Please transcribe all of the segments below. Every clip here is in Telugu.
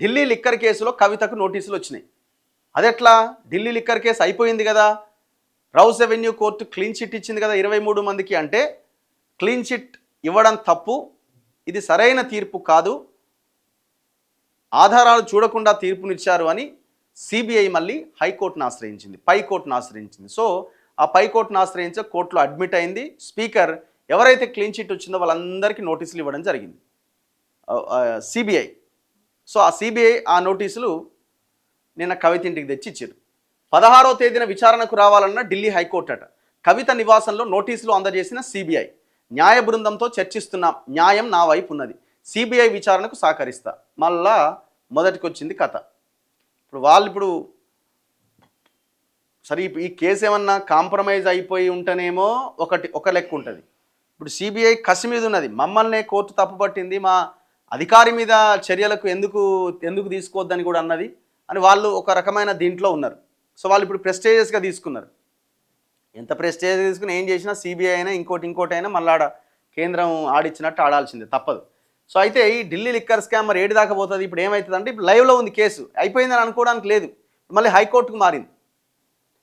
ఢిల్లీ లిక్కర్ కేసులో కవితకు నోటీసులు వచ్చినాయి. అదెట్లా? ఢిల్లీ లిక్కర్ కేసు అయిపోయింది కదా, rows avenue court clean chit ఇచ్చింది కదా 23 మందికి. అంటే క్లీన్ చిట్ ఇవ్వడం తప్పు, ఇది సరైన తీర్పు కాదు, ఆధారాలు చూడకుండా తీర్పునిచ్చారు అని సిబిఐ మళ్ళీ హైకోర్టును ఆశ్రయించింది, పైకోర్టును ఆశ్రయించింది. సో ఆ పైకోర్టును ఆశ్రయించే కోర్టులో అడ్మిట్ అయింది. స్పీకర్ ఎవరైతే క్లీన్ చిట్ వచ్చిందో వాళ్ళందరికీ నోటీసులు ఇవ్వడం జరిగింది, సిబిఐ. సో ఆ సిబిఐ ఆ నోటీసులు నిన్న కవిత ఇంటికి తెచ్చి ఇచ్చారు. 16వ తేదీన విచారణకు రావాలన్న ఢిల్లీ హైకోర్టు అట. కవిత నివాసంలో నోటీసులు అందజేసిన సిబిఐ. న్యాయ బృందంతో చర్చిస్తున్నాం, న్యాయం నా వైపు ఉన్నది, సిబిఐ విచారణకు సహకరిస్తా. మళ్ళా మొదటికి వచ్చింది కథ. ఇప్పుడు సరే ఈ కేసు ఏమన్నా కాంప్రమైజ్ అయిపోయి ఉంటేనేమో ఒక లెక్క ఉంటుంది. ఇప్పుడు సిబిఐ కసి మీద ఉన్నది, మమ్మల్ని కోర్టు తప్పుపట్టింది, మా అధికారి మీద చర్యలకు ఎందుకు తీసుకోవద్దని కూడా అన్నది అని వాళ్ళు ఒక రకమైన దీంట్లో ఉన్నారు. సో వాళ్ళు ఇప్పుడు ప్రెస్టేజియస్గా తీసుకున్నారు. ఎంత ప్రెస్టేజ్ తీసుకుని ఏం చేసినా సిబిఐ అయినా ఇంకోటి అయినా మళ్ళీ కేంద్రం ఆడిచ్చినట్టు ఆడాల్సిందే, తప్పదు. సో అయితే ఈ ఢిల్లీ లిక్కర్ స్కామ్ మరి ఏడు దాకా పోతుంది? ఇప్పుడు ఏమవుతుంది అంటే, ఇప్పుడు లైవ్లో ఉంది కేసు, అయిపోయిందని అనుకోవడానికి లేదు, మళ్ళీ హైకోర్టుకు మారింది.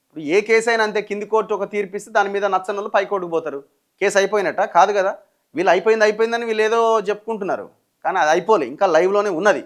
ఇప్పుడు ఏ కేసు అయినా అంతే, కింది కోర్టు ఒక తీర్పిస్తే దాని మీద నచ్చని వాళ్ళు పైకోర్టుకు పోతారు. కేసు అయిపోయినట్ట కాదు కదా, వీళ్ళు అయిపోయిందని వీళ్ళు ఏదో చెప్పుకుంటున్నారు, కానీ అది అయిపోలే, ఇంకా లైవ్లోనే ఉన్నది.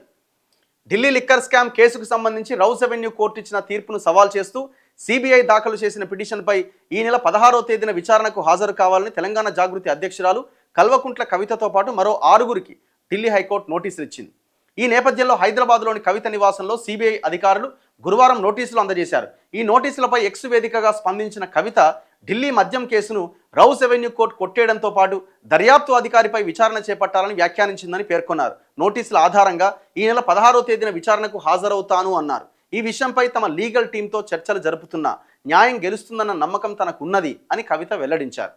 ఢిల్లీ లిక్కర్ స్కామ్ కేసుకు సంబంధించి రౌస్ అవెన్యూ కోర్టు ఇచ్చిన తీర్పును సవాల్ చేస్తూ సిబిఐ దాఖలు చేసిన పిటిషన్పై ఈ నెల 16వ తేదీన విచారణకు హాజరు కావాలని తెలంగాణ జాగృతి అధ్యక్షురాలు కల్వకుంట్ల కవితతో పాటు మరో 6గురికి ఢిల్లీ హైకోర్టు నోటీసులు ఇచ్చింది. ఈ నేపథ్యంలో హైదరాబాద్లోని కవిత నివాసంలో సిబిఐ అధికారులు గురువారం నోటీసులు అందజేశారు. ఈ నోటీసులపై ఎక్స్ వేదికగా స్పందించిన కవిత ఢిల్లీ మద్యం కేసును రౌస్ అవెన్యూ కోర్టు కొట్టేయడంతో పాటు దర్యాప్తు అధికారిపై విచారణ చేపట్టాలని వ్యాఖ్యానించిందని పేర్కొన్నారు. నోటీసుల ఆధారంగా ఈ నెల 16వ తేదీన విచారణకు హాజరవుతాను అన్నారు. ఈ విషయంపై తమ లీగల్ టీంతో చర్చలు జరుపుతున్నా న్యాయం గెలుస్తుందన్న నమ్మకం తనకున్నది అని కవిత వెల్లడించారు.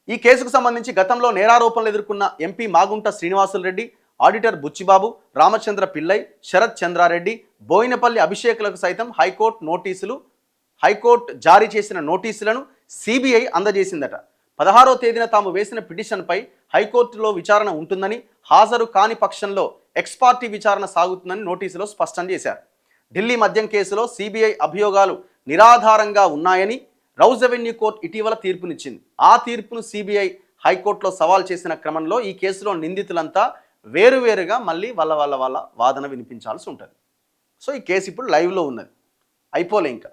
ఈ కేసుకు సంబంధించి గతంలో నేరారోపణలు ఎదుర్కొన్న ఎంపీ మాగుంట శ్రీనివాసులు రెడ్డి, ఆడిటర్ బుచ్చిబాబు, రామచంద్ర పిల్లై, శరత్ చంద్రారెడ్డి, బోయినపల్లి అభిషేక్లకు సైతం హైకోర్టు జారీ చేసిన నోటీసులను సిబిఐ అందజేసిందట. 16వ తేదీన తాము వేసిన పిటిషన్పై హైకోర్టులో విచారణ ఉంటుందని, హాజరు కాని పక్షంలో ఎక్స్పార్టీ విచారణ సాగుతుందని నోటీసులో స్పష్టం చేశారు. ఢిల్లీ మద్యం కేసులో సిబిఐ అభియోగాలు నిరాధారంగా ఉన్నాయని రౌస్ అవెన్యూ కోర్టు ఇటీవల తీర్పునిచ్చింది. ఆ తీర్పును సిబిఐ హైకోర్టులో సవాల్ చేసిన క్రమంలో ఈ కేసులో నిందితులంతా వేరువేరుగా మళ్ళీ వాళ్ళ వాదన వినిపించాల్సి ఉంటుంది. సో ఈ కేసు ఇప్పుడు లైవ్లో ఉన్నది, అయిపోలే ఇంకా.